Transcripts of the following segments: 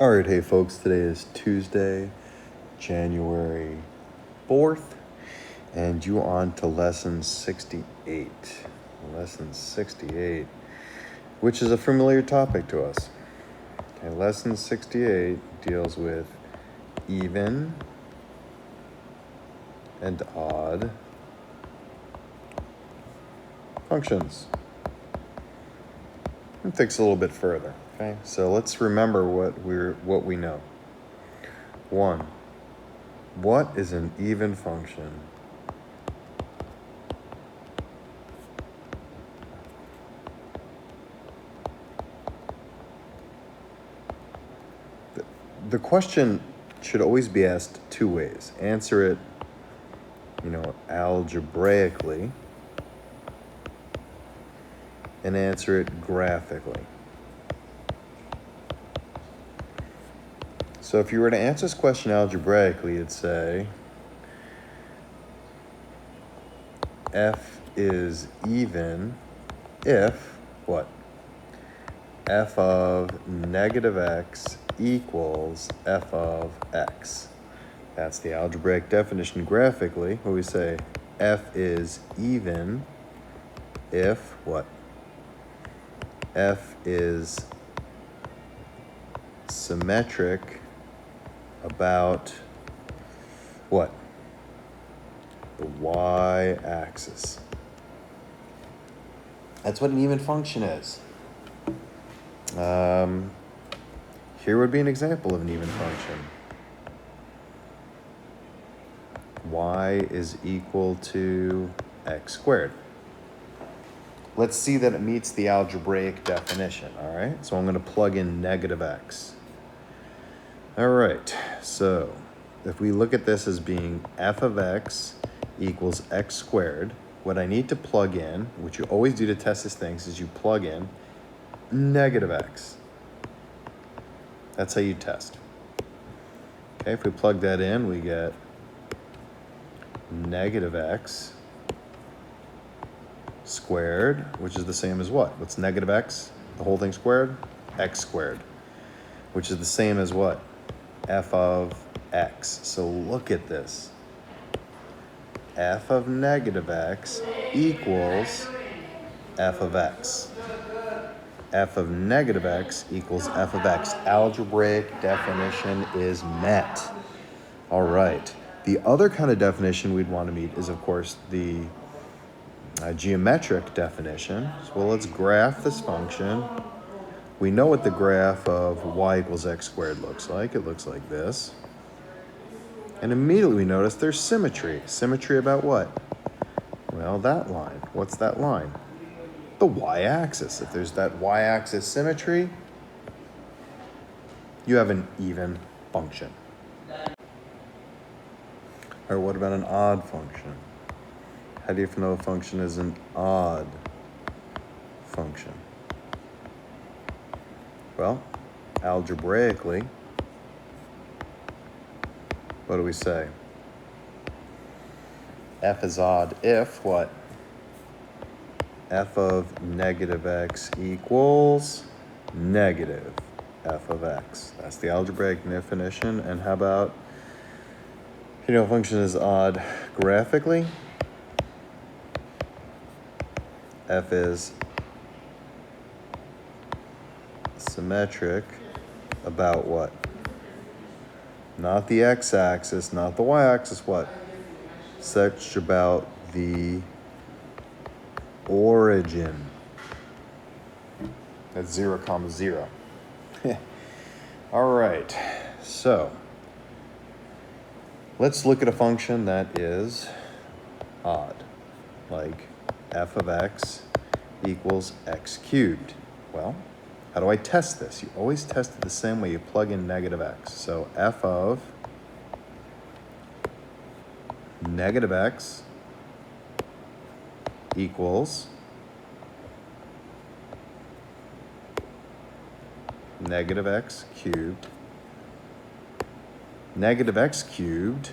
All right, hey folks, today is Tuesday, January 4th, and you're on to lesson 68. Lesson 68, which is a familiar topic to us. Okay, lesson 68 deals with even and odd functions. It takes a little bit further. Okay, so let's remember what we know. 1. What is an even function? The question should always be asked two ways. Answer it, algebraically, and answer it graphically. So if you were to answer this question algebraically, it'd say f is even if what? F of negative x equals f of x. That's the algebraic definition graphically, where we say f is even if what? F is symmetric about what? The y-axis. That's what an even function is. Here would be an example of an even function. Y is equal to x squared. Let's see that it meets the algebraic definition, all right? So I'm going to plug in negative x. All right, so if we look at this as being f of x equals x squared, what I need to plug in, which you always do to test these things, is you plug in negative x. That's how you test. Okay, if we plug that in, we get negative x squared, which is the same as what? What's negative x? The whole thing squared? X squared, which is the same as what? F of x. So look at this. F of negative x equals f of x. F of negative x equals f of x. Algebraic definition is met. All right. The other kind of definition we'd want to meet is, of course, the geometric definition. So, let's graph this function. We know what the graph of y equals x squared looks like. It looks like this. And immediately we notice there's symmetry. Symmetry about what? Well, that line. What's that line? The y-axis. If there's that y-axis symmetry, you have an even function. Or what about an odd function? How do you know a function is an odd function? Well, algebraically, what do we say? F is odd if what? F of negative x equals negative f of x. That's the algebraic definition. And how about, a function is odd graphically? F is symmetric about what? Not the x-axis, not the y-axis, what? Such about the origin. That's 0, 0. All right, so let's look at a function that is odd, like f of x equals x cubed. Well, how do I test this? You always test it the same way. You plug in negative x. So f of negative x equals negative x cubed. Negative x cubed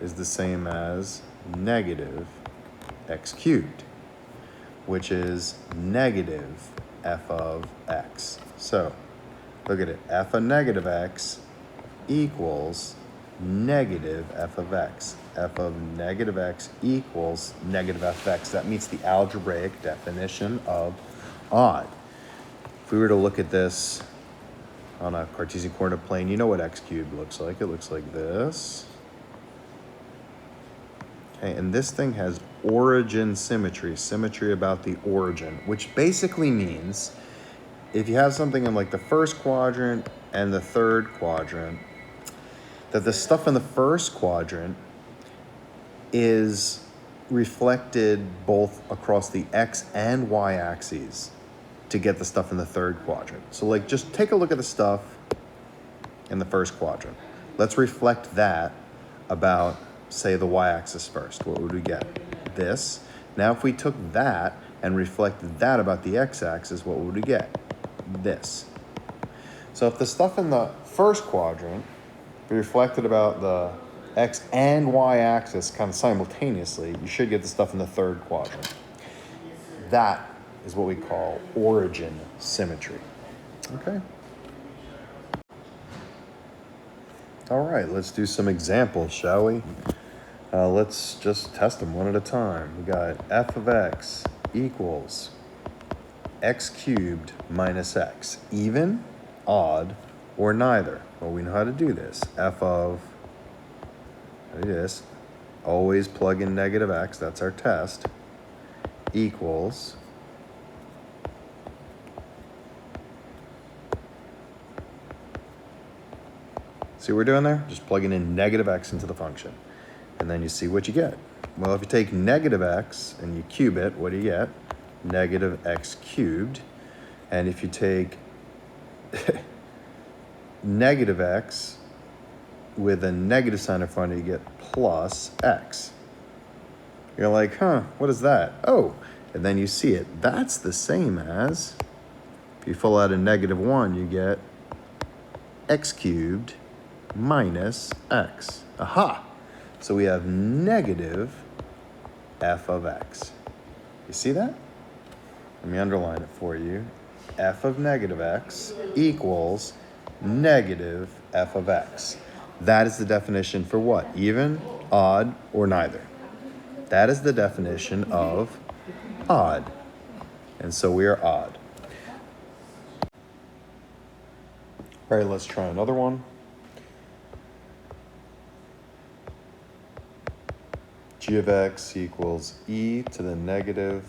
is the same as negative x cubed, which is negative f of x. So Look at it. F of negative x equals negative f of x. F of negative x equals negative f of x. That meets the algebraic definition of odd. If we were to look at this on a Cartesian coordinate plane, you know what x cubed looks like. It looks like this. Okay, and this thing has origin symmetry, symmetry about the origin, which basically means if you have something in like the first quadrant and the third quadrant, that the stuff in the first quadrant is reflected both across the x and y axes to get the stuff in the third quadrant. So like just take a look at the stuff in the first quadrant. Let's reflect that about, say, the y-axis first. What would we get? This. Now if we took that and reflected that about the x-axis, what would we get? This. So if the stuff in the first quadrant reflected about the x and y-axis kind of simultaneously, you should get the stuff in the third quadrant. That is what we call origin symmetry. Okay. All right, let's do some examples, shall we? Let's just test them one at a time. We got f of x equals x cubed minus x. Even, odd, or neither. Well, we know how to do this. F of, how do this? Always plug in negative x, that's our test, equals see what we're doing there? Just plugging in negative x into the function. And then you see what you get. Well, if you take negative x and you cube it, what do you get? Negative x cubed. And if you take negative x with a negative sign in front, you get plus x. You're like, huh, what is that? Oh, and then you see it. That's the same as, if you pull out a -1, you get x cubed minus x. Aha! So we have negative f of x. You see that? Let me underline it for you. F of negative x equals negative f of x. That is the definition for what? Even, odd, or neither. That is the definition of odd. And so we are odd. All right, let's try another one. G of x equals e to the negative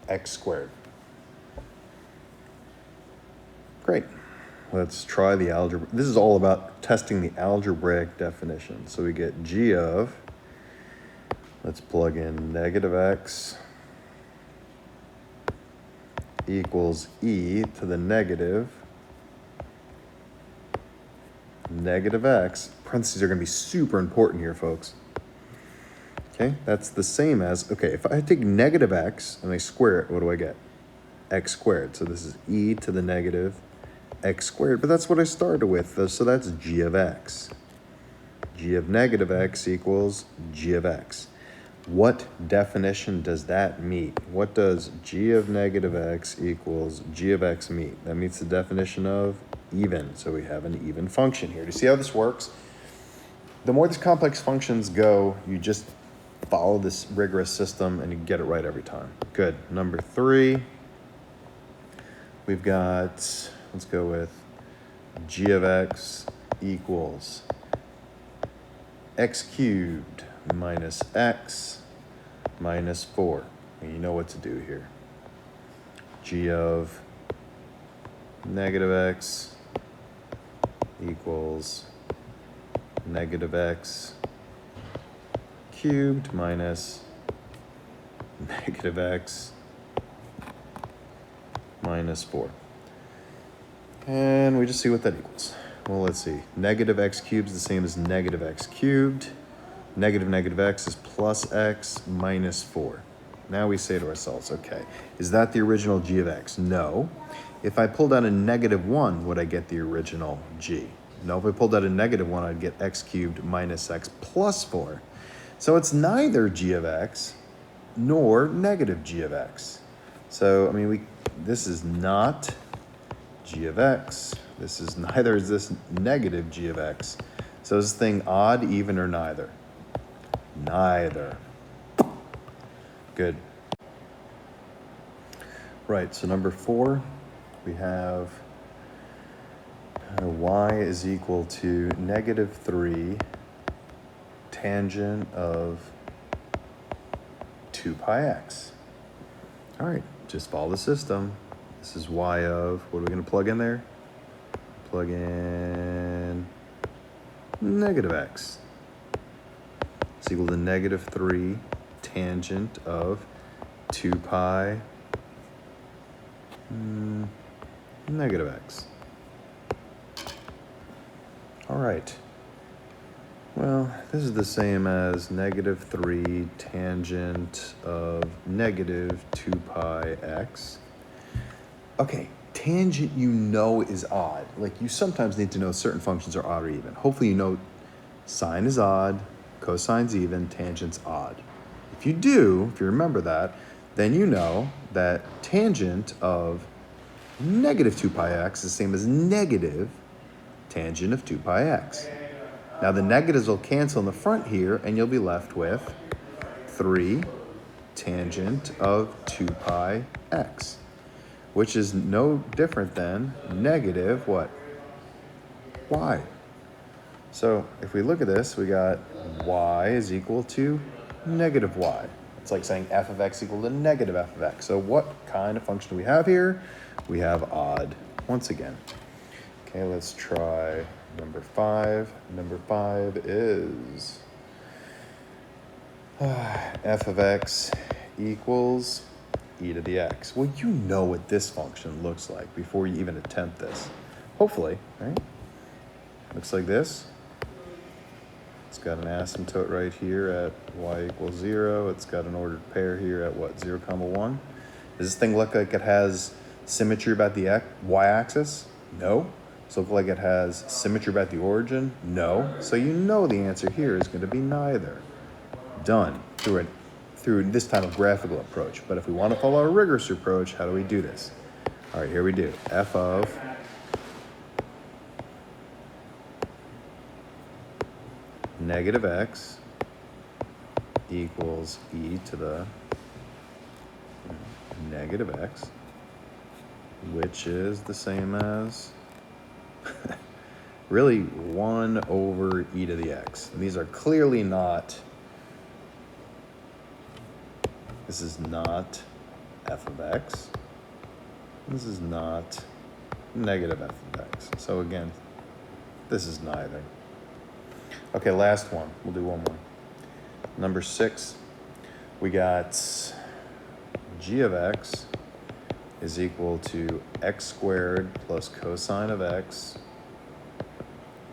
x squared. Great. Let's try the algebra. This is all about testing the algebraic definition. So we get g of, let's plug in negative x equals e to the negative x. Parentheses are going to be super important here, folks. Okay, that's the same as, okay, if I take negative x and I square it, what do I get? X squared. So this is e to the negative x squared, but that's what I started with, so that's g of x. G of negative x equals g of x. What definition does that meet? What does g of negative x equals g of x meet? That meets the definition of even, so we have an even function here. Do you see how this works? The more these complex functions go, you just follow this rigorous system and you get it right every time. Good. Number 3, we've got, let's go with g of x equals x cubed minus x minus 4. And you know what to do here. G of negative x equals negative x cubed minus negative x minus 4. And we just see what that equals. Well, let's see. Negative x cubed is the same as negative x cubed. Negative x is plus x minus 4. Now we say to ourselves, okay, is that the original g of x? No. If I pulled out a -1, would I get the original g? No, if I pulled out a -1, I'd get x cubed minus x plus 4. So it's neither g of x nor negative g of x. So, I mean, this is not g of x. This is neither is this negative g of x. So is this thing odd, even, or neither? Neither. Good. Right, so number 4, we have y is equal to -3 tangent of 2 pi x. All right, just follow the system. This is y of, what are we going to plug in there? Plug in negative x. It's equal to -3 tangent of 2 pi negative x. All right. Well, this is the same as -3 tangent of -2 pi x. Okay, tangent you know is odd. Like, you sometimes need to know certain functions are odd or even. Hopefully you know sine is odd, cosine's even, tangent's odd. If you do, if you remember that, then you know that tangent of -2 pi x is the same as negative tangent of 2 pi x. Now the negatives will cancel in the front here, and you'll be left with 3 tangent of 2 pi x, which is no different than negative what? Y. So if we look at this, we got y is equal to negative y. It's like saying f of x equal to negative f of x. So what kind of function do we have here? We have odd once again. Okay, let's try number 5. Number 5 is f of x equals e to the x. Well, you know what this function looks like before you even attempt this. Hopefully, right? Looks like this. It's got an asymptote right here at y equals 0. It's got an ordered pair here at what, 0, 1? Does this thing look like it has symmetry about the y-axis? No. Does it look like it has symmetry about the origin? No. So you know the answer here is going to be neither. Done through this type of graphical approach. But if we want to follow a rigorous approach, how do we do this? All right, here we do. F of negative x equals e to the negative x, which is the same as really 1 over e to the x. And these are clearly not, this is not f of x. This is not negative f of x. So again, this is neither. Okay, last one. We'll do one more. Number 6, we got g of x is equal to x squared plus cosine of x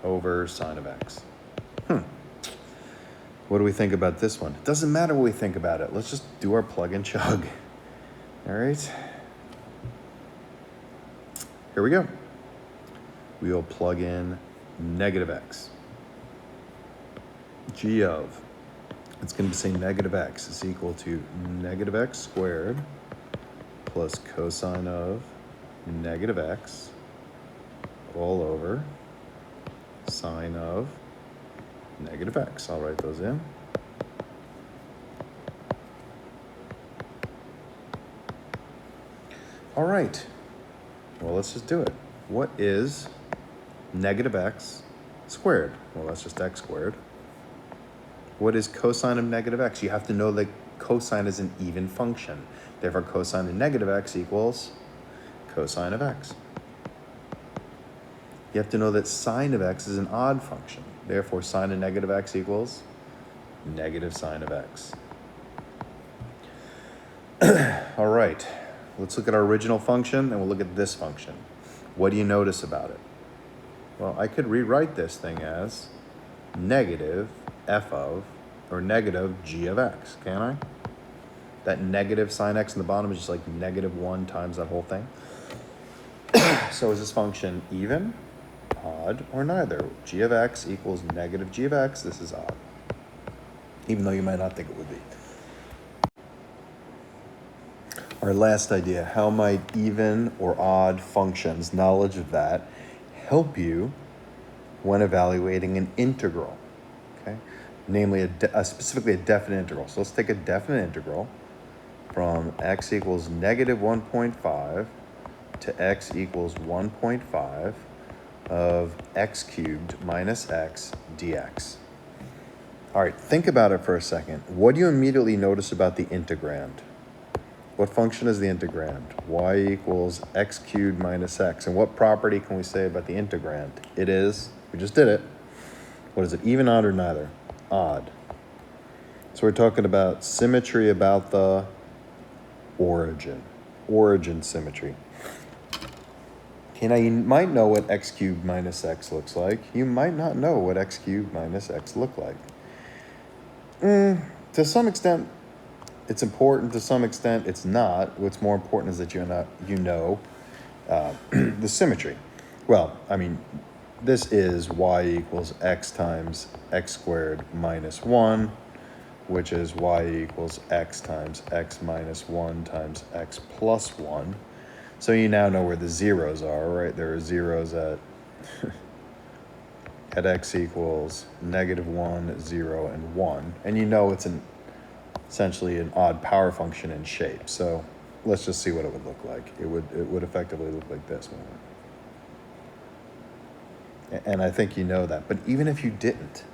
over sine of x. What do we think about this one? It doesn't matter what we think about it. Let's just do our plug and chug. All right. Here we go. We will plug in negative x. G of, it's going to say negative x is equal to negative x squared plus cosine of negative x all over sine of negative x. I'll write those in. All right. Well, let's just do it. What is negative x squared? Well, that's just x squared. What is cosine of negative x? You have to know that cosine is an even function. Therefore, cosine of negative x equals cosine of x. You have to know that sine of x is an odd function. Therefore, sine of negative x equals negative sine of x. All right, let's look at our original function, and we'll look at this function. What do you notice about it? Well, I could rewrite this thing as negative f of, or negative g of x, can I? That negative sine x in the bottom is just like -1 times that whole thing. So is this function even, odd, or neither? G of x equals negative g of x. This is odd, even though you might not think it would be. Our last idea, how might even or odd functions, knowledge of that, help you when evaluating an integral, okay? Namely, specifically a definite integral. So let's take a definite integral from x equals negative 1.5 to x equals 1.5 of x cubed minus x dx. All right, think about it for a second. What do you immediately notice about the integrand? What function is the integrand? Y equals x cubed minus x. And what property can we say about the integrand? It is, we just did it. What is it, even, odd, or neither? Odd. So we're talking about symmetry about the origin symmetry. Okay, now you might know what x cubed minus x looks like. You might not know what x cubed minus x look like. To some extent, it's important. To some extent, it's not. What's more important is that you know the symmetry. Well, I mean, this is y equals x times x squared minus 1, which is y equals x times x minus 1 times x plus 1. So you now know where the zeros are, right? There are zeros at at x equals negative 1, 0, and 1. And you know it's essentially an odd power function in shape. So let's just see what it would look like. It would effectively look like this one. And I think you know that. But even if you didn't,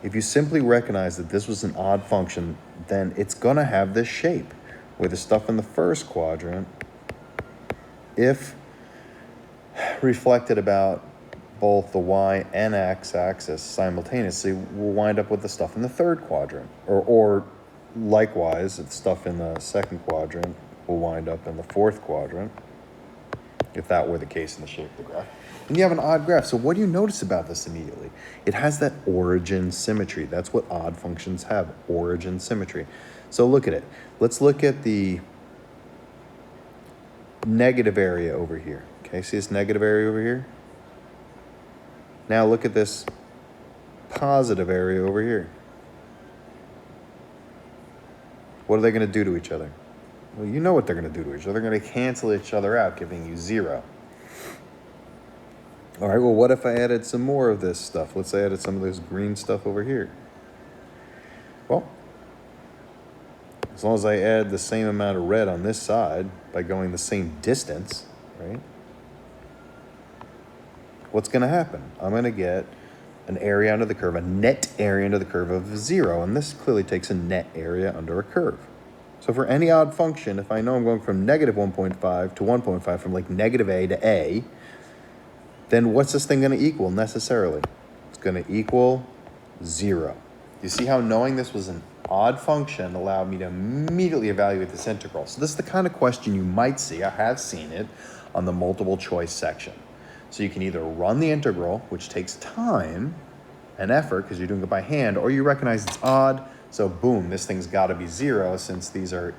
if you simply recognize that this was an odd function, then it's going to have this shape where the stuff in the first quadrant, if reflected about both the y and x axis simultaneously, will wind up with the stuff in the third quadrant. Or likewise, the stuff in the second quadrant will wind up in the fourth quadrant, if that were the case in the shape of the graph. And you have an odd graph. So what do you notice about this immediately? It has that origin symmetry. That's what odd functions have, origin symmetry. So look at it. Let's look at the negative area over here. Okay, see this negative area over here? Now look at this positive area over here. What are they going to do to each other? Well, you know what they're going to do to each other. They're going to cancel each other out, giving you 0. All right, well, what if I added some more of this stuff? Let's say I added some of this green stuff over here. Well, as long as I add the same amount of red on this side by going the same distance, right? What's going to happen? I'm going to get an area under the curve, a net area under the curve of 0. And this clearly takes a net area under a curve. So for any odd function, if I know I'm going from negative 1.5 to 1.5, from like negative a to a, then what's this thing going to equal necessarily? It's going to equal 0. You see how knowing this was an odd function allowed me to immediately evaluate this integral. So this is the kind of question you might see, I have seen it, on the multiple choice section. So you can either run the integral, which takes time and effort because you're doing it by hand, or you recognize it's odd, so boom, this thing's got to be 0 since these are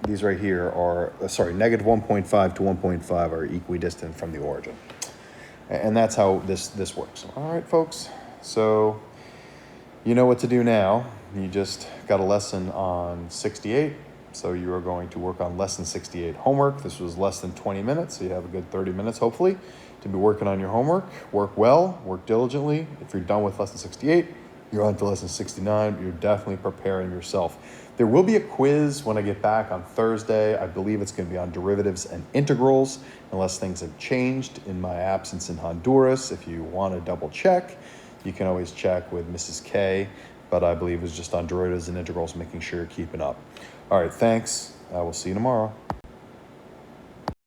these right here are, negative 1.5 to 1.5 are equidistant from the origin. And that's how this works. All right, folks, so you know what to do now. You just got a lesson on 68. So you are going to work on lesson 68 homework. This was less than 20 minutes, so you have a good 30 minutes, hopefully, to be working on your homework. Work well, work diligently. If you're done with lesson 68, you're on to lesson 69. You're definitely preparing yourself. There will be a quiz when I get back on Thursday. I believe it's going to be on derivatives and integrals, unless things have changed in my absence in Honduras. If you want to double check, you can always check with Mrs. K, but I believe it's just on derivatives and integrals, making sure you're keeping up. All right, thanks. I will see you tomorrow.